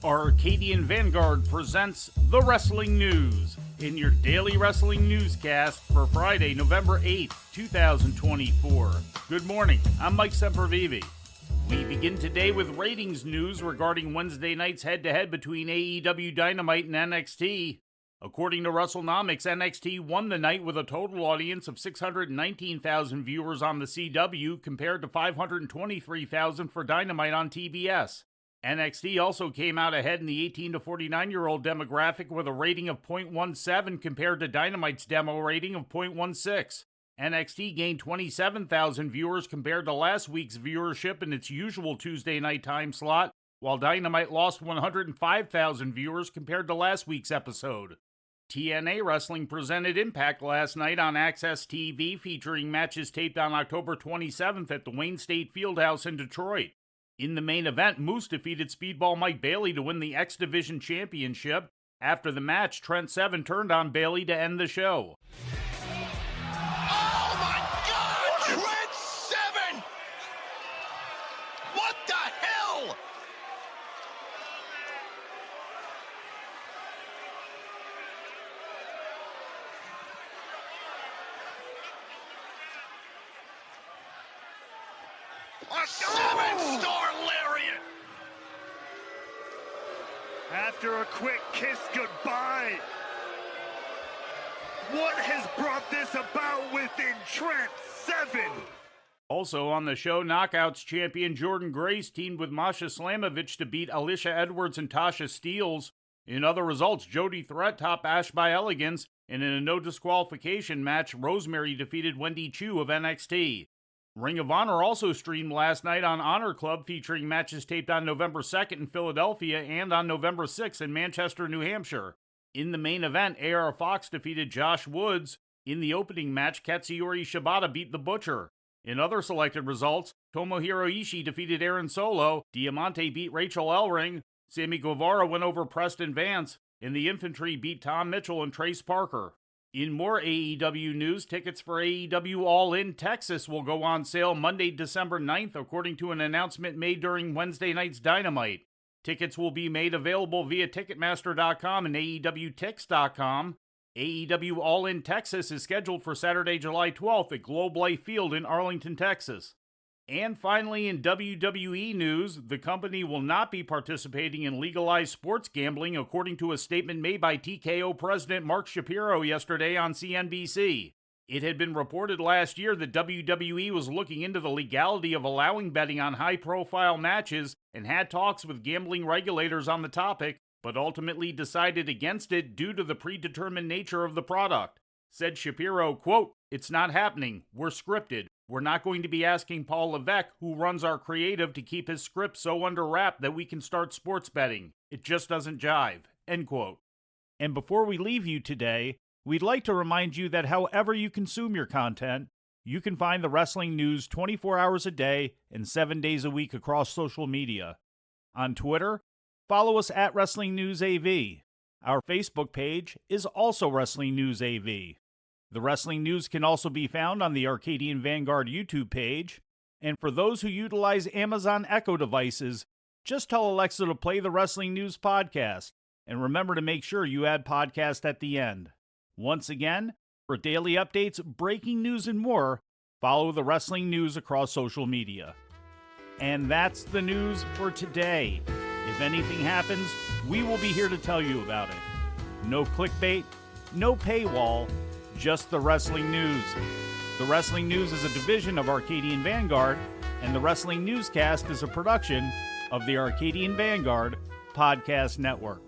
Arcadian Vanguard presents The Wrestling News in your daily wrestling newscast for Friday, November 8th, 2024. Good morning, I'm Mike Sempervive. We begin today with ratings news regarding Wednesday night's head-to-head between AEW Dynamite and NXT. According to WrestleNomics, NXT won the night with a total audience of 619,000 viewers on the CW compared to 523,000 for Dynamite on TBS. NXT also came out ahead in the 18 to 49-year-old demographic with a rating of .17 compared to Dynamite's demo rating of .16. NXT gained 27,000 viewers compared to last week's viewership in its usual Tuesday night time slot, while Dynamite lost 105,000 viewers compared to last week's episode. TNA Wrestling presented Impact last night on Access TV, featuring matches taped on October 27th at the Wayne State Fieldhouse in Detroit. In the main event, Moose defeated Speedball Mike Bailey to win the X Division Championship. After the match, Trent Seven turned on Bailey to end the show. Oh my God! Trent Seven! What the hell? A seven-star lariat! After a quick kiss goodbye, what has brought this about within Trent Seven? Also on the show, Knockouts champion Jordan Grace teamed with Masha Slamovich to beat Alicia Edwards and Tasha Steelz. In other results, Jody Threat topped Ash by Elegance, and in a no disqualification match, Rosemary defeated Wendy Chu of NXT. Ring of Honor also streamed last night on Honor Club, featuring matches taped on November 2nd in Philadelphia and on November 6th in Manchester, New Hampshire. In the main event, AR Fox defeated Josh Woods. In the opening match, Katsuyori Shibata beat The Butcher. In other selected results, Tomohiro Ishii defeated Aaron Solo, Diamante beat Rachel Ellering, Sammy Guevara went over Preston Vance, and the Infantry beat Tom Mitchell and Trace Parker. In more AEW news, tickets for AEW All In Texas will go on sale Monday, December 9th, according to an announcement made during Wednesday night's Dynamite. Tickets will be made available via Ticketmaster.com and AEWTix.com. AEW All In Texas is scheduled for Saturday, July 12th at Globe Life Field in Arlington, Texas. And finally, in WWE news, the company will not be participating in legalized sports gambling, according to a statement made by TKO President Mark Shapiro yesterday on CNBC. It had been reported last year that WWE was looking into the legality of allowing betting on high-profile matches and had talks with gambling regulators on the topic, but ultimately decided against it due to the predetermined nature of the product. Said Shapiro, quote, "It's not happening. We're scripted. We're not going to be asking Paul Levesque, who runs our creative, to keep his script so under wrap that we can start sports betting. It just doesn't jive." End quote. And before we leave you today, we'd like to remind you that however you consume your content, you can find the wrestling news 24 hours a day and 7 days a week across social media. On Twitter, follow us at Wrestling News AV. Our Facebook page is also Wrestling News AV. The Wrestling News can also be found on the Arcadian Vanguard YouTube page. And for those who utilize Amazon Echo devices, just tell Alexa to play the Wrestling News podcast. And remember to make sure you add podcast at the end. Once again, for daily updates, breaking news, and more, follow the Wrestling News across social media. And that's the news for today. If anything happens, we will be here to tell you about it. No clickbait, no paywall, just the Wrestling News. The Wrestling News is a division of Arcadian Vanguard, and the Wrestling Newscast is a production of the Arcadian Vanguard Podcast Network.